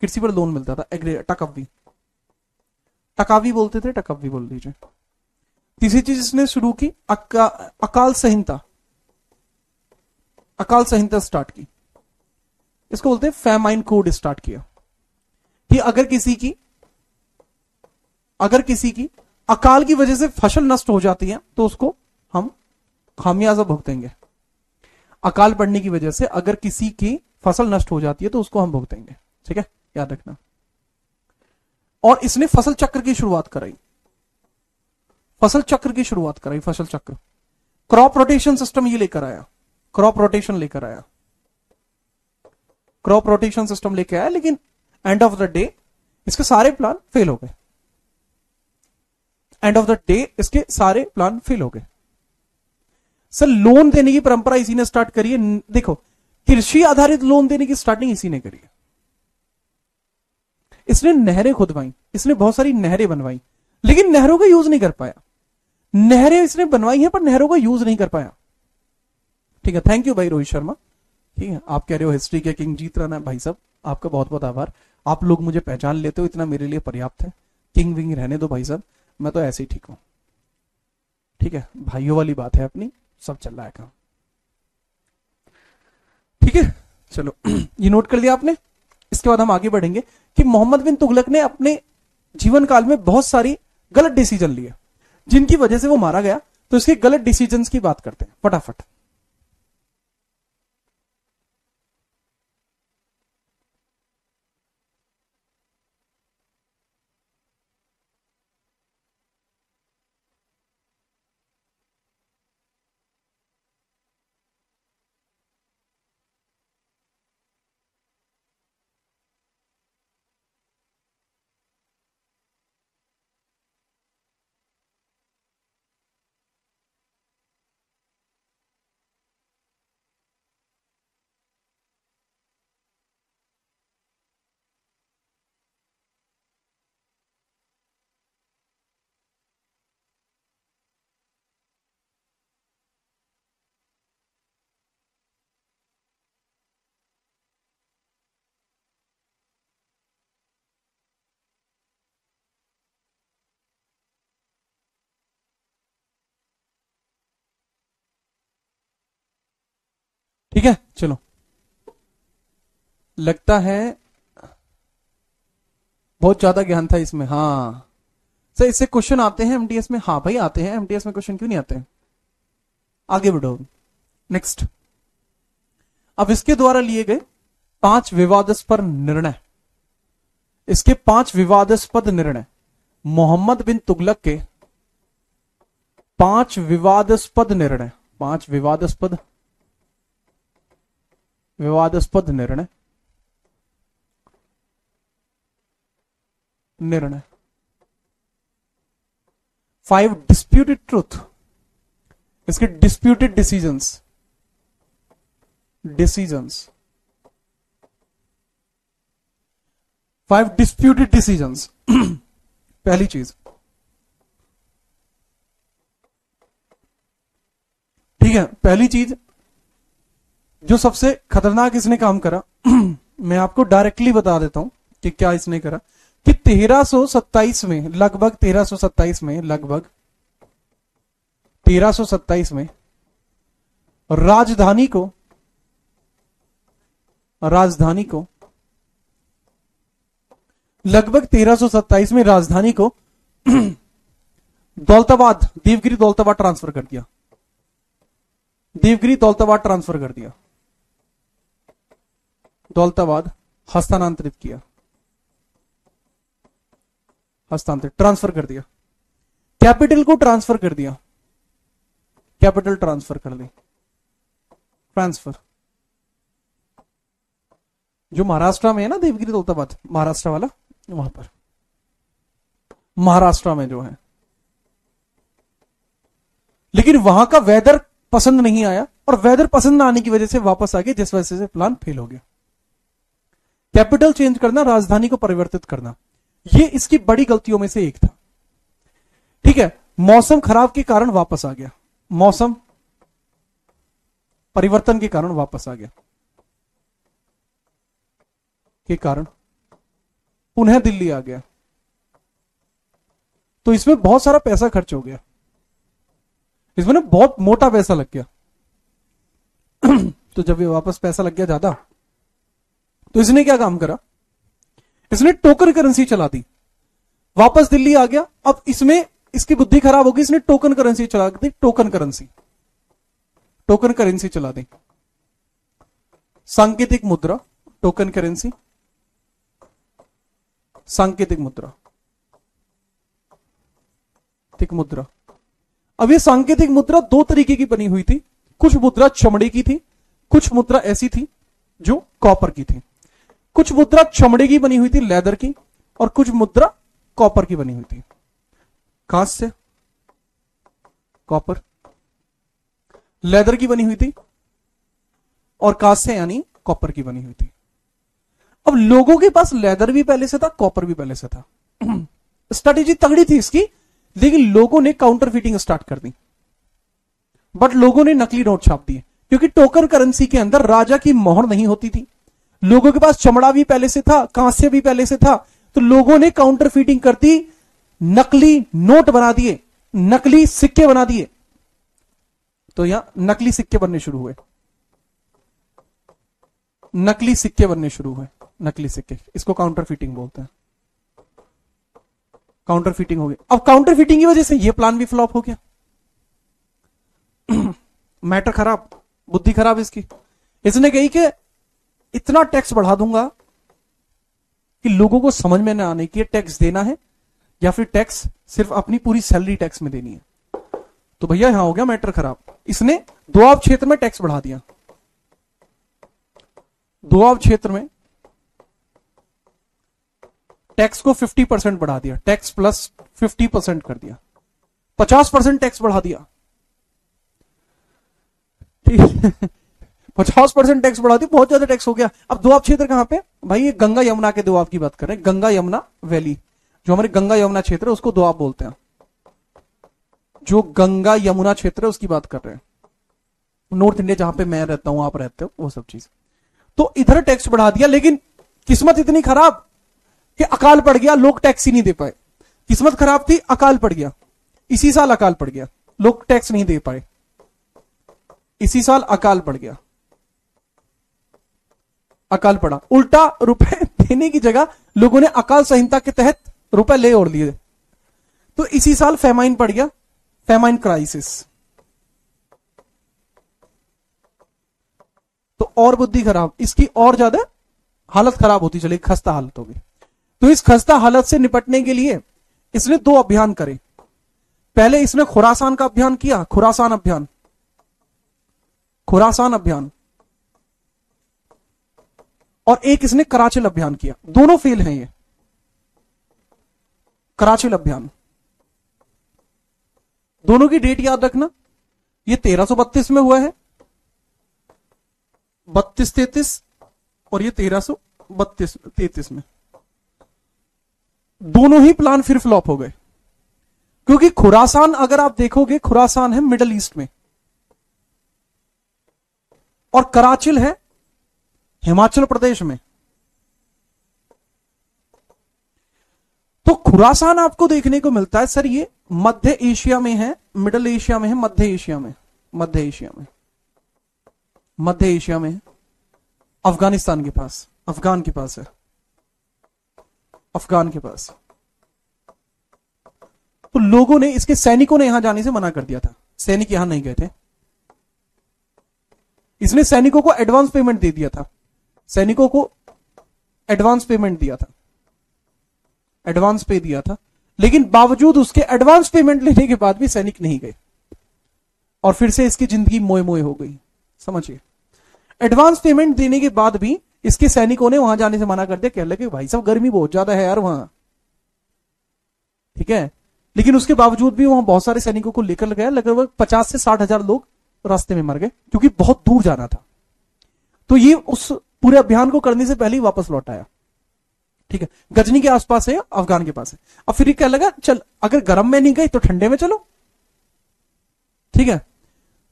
Speaker 1: कृषि पर लोन मिलता था, टकव्वी, टकावी बोलते थे, टकव्वी बोल दीजिए। तीसरी चीज इसने शुरू की, अकाल संहिता, अकाल संहिता स्टार्ट की, इसको बोलते हैं फैमाइन कोड स्टार्ट किया, कि अगर किसी की अकाल की वजह से फसल नष्ट हो जाती है तो उसको हम खामियाजा भुगतेंगे। अकाल पड़ने की वजह से अगर किसी की फसल नष्ट हो जाती है तो उसको हम भुगतेंगे, ठीक है, याद रखना। और इसने फसल चक्र की शुरुआत कराई, फसल चक्र की शुरुआत कराई, फसल चक्र, क्रॉप रोटेशन सिस्टम ये लेकर आया, क्रॉप रोटेशन लेकर आया, क्रॉप रोटेशन सिस्टम लेकर आया, लेकिन एंड ऑफ द डे इसके सारे प्लान फेल हो गए, एंड ऑफ द डे इसके सारे प्लान फेल हो गए। सर लोन देने की परंपरा इसी ने स्टार्ट करी है, देखो कृषि आधारित लोन देने की स्टार्टिंग इसी ने करी है। इसने नहरें खुदवाई, इसने बहुत सारी नहरें बनवाई, लेकिन नहरों का यूज नहीं कर पाया, नहरें इसने बनवाई हैं पर नहरों का यूज नहीं कर पाया, ठीक है। थैंक यू भाई रोहित शर्मा, ठीक है, आप कह रहे हो हिस्ट्री के किंग जीत रहा ना, भाई साहब आपका बहुत बहुत आभार, आप लोग मुझे पहचान लेते हो, इतना मेरे लिए पर्याप्त है, किंग विंग रहने दो भाई साहब, मैं तो ऐसे ही ठीक हूं, ठीक है, भाइयों वाली बात है अपनी, सब चल रहा है काम, ठीक है। चलो ये नोट कर लिया आपने। इसके बाद हम आगे बढ़ेंगे कि मोहम्मद बिन तुगलक ने अपने जीवन काल में बहुत सारी गलत डिसीजन लिए जिनकी वजह से वो मारा गया, तो इसके गलत डिसीजंस की बात करते हैं फटाफट। ठीक है, चलो लगता है बहुत ज्यादा ज्ञान था इसमें। हाँ सर, इससे क्वेश्चन आते हैं एमटीएस में? हाँ भाई आते हैं एमटीएस में, क्वेश्चन क्यों नहीं आते हैं? आगे बढ़ो, नेक्स्ट। अब इसके द्वारा लिए गए 5 विवादास्पद निर्णय, इसके 5 विवादास्पद निर्णय, मोहम्मद बिन तुगलक के 5 विवादास्पद निर्णय, 5 विवादास्पद निर्णय, 5 डिस्प्यूटेड ट्रूथ, इसके डिस्प्यूटेड डिसीजंस, 5 डिस्प्यूटेड डिसीजंस। पहली चीज, ठीक है, पहली चीज जो सबसे खतरनाक इसने काम करा मैं आपको डायरेक्टली बता देता हूं कि क्या इसने करा, कि 1327 में, लगभग 1327 में, लगभग 1327 में राजधानी को लगभग 1327 में राजधानी को दौलताबाद, देवगिरी दौलताबाद ट्रांसफर कर दिया, देवगिरी दौलताबाद ट्रांसफर कर दिया, दौलताबाद हस्तांतरित किया, हस्तांतरित, ट्रांसफर कर दिया, कैपिटल को ट्रांसफर कर दिया, कैपिटल ट्रांसफर कर दी, ट्रांसफर। जो महाराष्ट्र में है ना देवगिरी दौलताबाद, महाराष्ट्र वाला, वहां पर महाराष्ट्र में जो है, लेकिन वहां का वेदर पसंद नहीं आया, और वेदर पसंद ना आने की वजह से वापस आ गए, जिस वजह से प्लान फेल हो गया। कैपिटल चेंज करना, राजधानी को परिवर्तित करना, ये इसकी बड़ी गलतियों में से एक था। ठीक है, मौसम खराब के कारण वापस आ गया, मौसम परिवर्तन के कारण वापस आ गया, के कारण पुनः दिल्ली आ गया, तो इसमें बहुत सारा पैसा खर्च हो गया, इसमें ना बहुत मोटा पैसा लग गया। तो जब ये वापस पैसा लग गया ज्यादा, तो इसने क्या काम करा, इसने टोकन करेंसी चला दी, वापस दिल्ली आ गया। अब इसमें इसकी बुद्धि खराब होगी, इसने टोकन करेंसी चला दी, टोकन करेंसी चला दी, सांकेतिक मुद्रा, टोकन करेंसी, सांकेतिक मुद्रा, मुद्रा। अब ये सांकेतिक मुद्रा 2 तरीके की बनी हुई थी, कुछ मुद्रा चमड़े की थी, कुछ मुद्रा ऐसी थी जो कॉपर की थी। कुछ मुद्रा चमड़े की बनी हुई थी, लेदर की, और कुछ मुद्रा कॉपर की बनी हुई थी, कांस्य से कॉपर, लेदर की बनी हुई थी, और कांस्य यानी कॉपर की बनी हुई थी। अब लोगों के पास लेदर भी पहले से था, कॉपर भी पहले से था, स्ट्रेटेजी तगड़ी थी इसकी, लेकिन लोगों ने काउंटर फीटिंग स्टार्ट कर दी, बट लोगों ने नकली नोट छाप दिए, क्योंकि टोकन करेंसी के अंदर राजा की मोहर नहीं होती थी। लोगों के पास चमड़ा भी पहले से था, कांस्य भी पहले से था, तो लोगों ने काउंटर फीटिंग कर दी, नकली नोट बना दिए, नकली सिक्के बना दिए। तो यहां नकली सिक्के बनने शुरू हुए, नकली सिक्के बनने शुरू हुए, नकली सिक्के, इसको काउंटर फीटिंग बोलते हैं। काउंटर फीटिंग हो गई। अब काउंटर फीटिंग की वजह से यह प्लान भी फ्लॉप हो गया। मैटर खराब, बुद्धि खराब इसकी। इसने कही कि इतना टैक्स बढ़ा दूंगा कि लोगों को समझ में ना आने की टैक्स देना है या फिर टैक्स सिर्फ अपनी पूरी सैलरी टैक्स में देनी है। तो भैया यहां हो गया मैटर खराब। इसने दोआब क्षेत्र में टैक्स बढ़ा दिया, दोआब क्षेत्र में टैक्स को 50% बढ़ा दिया, टैक्स प्लस 50% कर दिया, 50% टैक्स बढ़ा दिया। ठीक है, 50% टैक्स बढ़ा दिया, बहुत ज्यादा टैक्स हो गया। अब दोआब क्षेत्र कहां पे भाई, ये गंगा यमुना के दोआब की बात कर रहे हैं, गंगा यमुना वैली, जो हमारे गंगा यमुना क्षेत्र है उसको दोआब बोलते हैं, जो गंगा यमुना क्षेत्र है उसकी बात कर रहे हैं। नॉर्थ इंडिया जहां पे मैं रहता हूं, आप रहते हो, वो सब चीज। तो इधर टैक्स बढ़ा दिया, लेकिन किस्मत इतनी खराब कि अकाल पड़ गया, लोग टैक्स ही नहीं दे पाए। किस्मत खराब थी, अकाल पड़ गया, इसी साल अकाल पड़ गया, लोग टैक्स नहीं दे पाए, इसी साल अकाल पड़ गया। अकाल पड़ा, उल्टा रुपए देने की जगह लोगों ने अकाल संहिता के तहत रुपए ले और लिए। तो इसी साल फेमाइन पड़ गया, फेमाइन क्राइसिस। तो और बुद्धि खराब, इसकी और ज्यादा हालत खराब होती चली, खस्ता हालत होगी। तो इस खस्ता हालत से निपटने के लिए इसने 2 अभियान करे। पहले इसने खुरासान का अभियान किया, खुरासान अभियान, खुरासान अभियान, और एक इसने कराचिल अभियान किया। दोनों फेल हैं ये। कराचिल अभियान, दोनों की डेट याद रखना, ये 1332 में हुआ है, 32-33, और ये 1332-33 में। दोनों ही प्लान फिर फ्लॉप हो गए, क्योंकि खुरासान अगर आप देखोगे, खुरासान है मिडल ईस्ट में, और कराचिल है हिमाचल प्रदेश में। तो खुरासान आपको देखने को मिलता है सर ये मध्य एशिया में है, मिडल एशिया में है, मध्य एशिया में, मध्य एशिया में, मध्य एशिया में है, अफगानिस्तान के पास, अफगान के पास है, अफगान के पास। तो लोगों ने, इसके सैनिकों ने यहां जाने से मना कर दिया था, सैनिक यहां नहीं गए थे। इसने सैनिकों को एडवांस पेमेंट दे दिया था, सैनिकों को एडवांस पेमेंट दिया था, एडवांस पे दिया था, लेकिन बावजूद उसके एडवांस पेमेंट लेने के बाद भी सैनिक नहीं गए, और फिर से इसकी जिंदगी मोए मोए हो गई। समझिए, एडवांस पेमेंट देने के बाद भी इसके सैनिकों ने वहां जाने से मना कर दिया, कह लगे भाई साहब गर्मी बहुत ज्यादा है यार वहां, ठीक है। लेकिन उसके बावजूद भी वहां बहुत सारे सैनिकों को लेकर गया, लगभग 50 से 60 हजार लोग रास्ते में मर गए, क्योंकि बहुत दूर जाना था। तो ये उस पूरे अभियान को करने से पहले ही वापस लौट आया, ठीक है। गजनी के आसपास है, अफगान के पास है। अब फिर क्या लगा, चल अगर गर्म में नहीं गई तो ठंडे में चलो, ठीक है।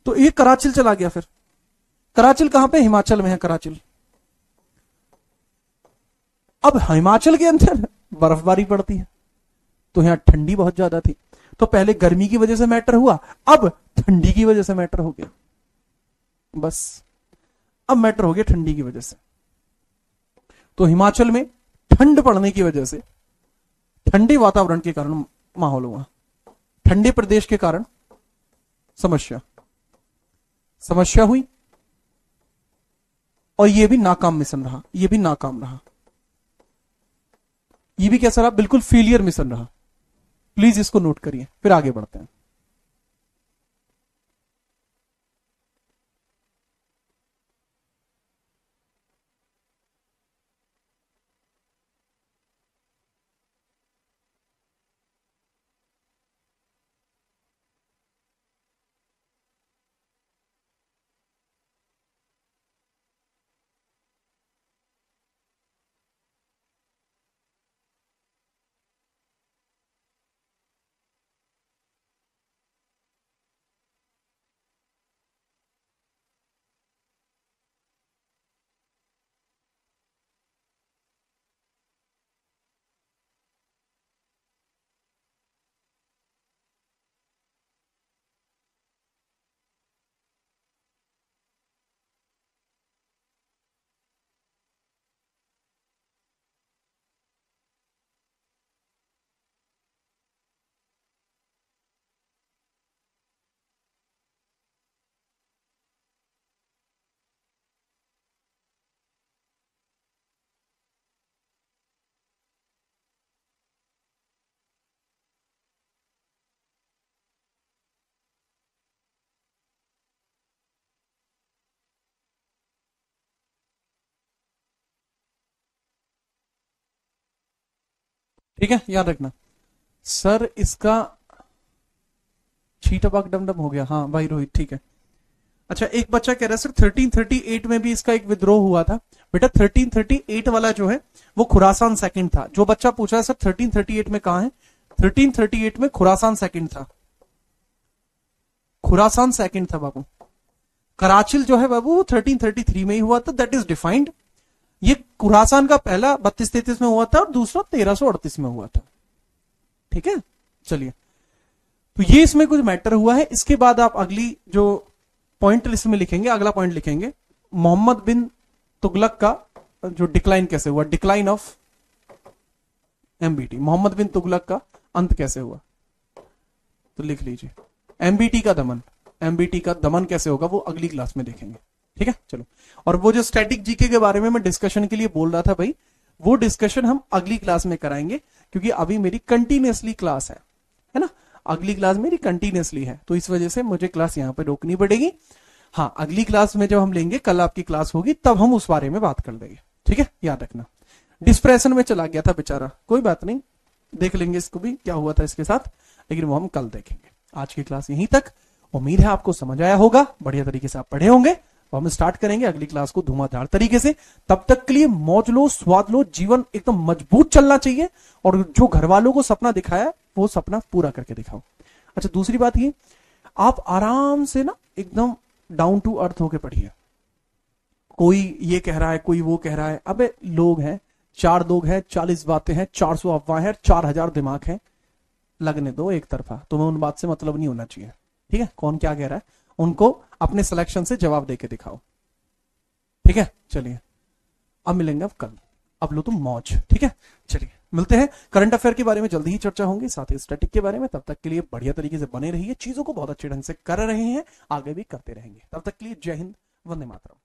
Speaker 1: तो ये कराचिल चला गया। फिर कराचिल कहां पे, हिमाचल में है कराचिल। अब हिमाचल के अंदर बर्फबारी पड़ती है, तो यहां ठंडी बहुत ज्यादा थी। तो पहले गर्मी की वजह से मैटर हुआ, अब ठंडी की वजह से मैटर हो गया, बस अब मैटर हो गया ठंडी की वजह से। तो हिमाचल में ठंड पड़ने की वजह से, ठंडे वातावरण के कारण माहौल हुआ, ठंडे प्रदेश के कारण समस्या समस्या हुई, और यह भी नाकाम मिशन रहा, यह भी नाकाम रहा, यह भी कैसा रहा, बिल्कुल फेलियर मिशन रहा। प्लीज इसको नोट करिए, फिर आगे बढ़ते हैं। ठीक है, याद रखना सर। इसका छीटपाक डमडम हो गया, हाँ भाई रोहित, ठीक है। अच्छा, एक बच्चा कह रहा है सर 1338 में भी इसका एक विद्रोह हुआ था। बेटा 1338 वाला जो है वो खुरासान सेकंड था। जो बच्चा पूछा है सर 1338 में कहां है, 1338 में खुरासान सेकंड था, खुरासान सेकंड था बाबू। कराचिल जो है बाबू वो 1333 में ही हुआ था, दैट इज डिफाइंड। ये खुरासान का पहला 32-33 में हुआ था और दूसरा 1338 में हुआ था, ठीक है। चलिए, तो ये इसमें कुछ मैटर हुआ है। इसके बाद आप अगली जो पॉइंट लिस्ट में लिखेंगे, अगला पॉइंट लिखेंगे, मोहम्मद बिन तुगलक का जो डिक्लाइन कैसे हुआ, decline of MBT, Mohammad bin Tughlaq का अंत कैसे हुआ, तो लिख लीजिए एमबीटी का दमन, एमबीटी का दमन कैसे होगा वो अगली क्लास में देखेंगे, ठीक है। चलो, और वो जो स्टैटिक जीके के बारे में मैं डिस्कशन के लिए बोल रहा था भाई, वो डिस्कशन हम अगली क्लास में कराएंगे, क्योंकि अभी मेरी कंटिन्यूअसली क्लास है ना, अगली क्लास मेरी कंटिन्यूअसली है, तो इस वजह से मुझे क्लास यहां पे रोकनी पड़ेगी। हाँ, अगली क्लास में जब हम लेंगे, कल आपकी क्लास होगी, तब हम उस बारे में बात कर लेंगे, ठीक है, याद रखना। डिस्प्रेशन में चला गया था बेचारा, कोई बात नहीं, देख लेंगे इसको भी क्या हुआ था इसके साथ, लेकिन वो हम कल देखेंगे। आज की क्लास यहीं तक, उम्मीद है आपको समझ आया होगा, बढ़िया तरीके से आप पढ़े होंगे, तो हम स्टार्ट करेंगे अगली क्लास को धुआंधार तरीके से। तब तक के लिए मौज लो, स्वाद लो, जीवन एकदम मजबूत चलना चाहिए, और जो घर वालों को सपना दिखाया वो सपना पूरा करके दिखाओ। अच्छा, दूसरी बात ये, आप आराम से ना एकदम डाउन टू अर्थ होके पढ़िए। कोई ये कह रहा है, कोई वो कह रहा है, अबे लोग हैं, 4 लोग हैं, 40 बातें हैं, 400 अफवाहें हैं, 4000 दिमाग हैं, लगने दो एक तरफा, तुम्हें उन बात से मतलब नहीं होना चाहिए, ठीक है। कौन क्या कह रहा है उनको अपने सिलेक्शन से जवाब देके दिखाओ, ठीक है। चलिए, अब मिलेंगे अब कल, अब लो तुम मौज, ठीक है। चलिए मिलते हैं, करंट अफेयर के बारे में जल्दी ही चर्चा होंगी, साथ ही स्टैटिक के बारे में। तब तक के लिए बढ़िया तरीके से बने रहिए, चीजों को बहुत अच्छे ढंग से कर रहे हैं, आगे भी करते रहेंगे। तब तक के लिए जय हिंद, वंदे मातरम।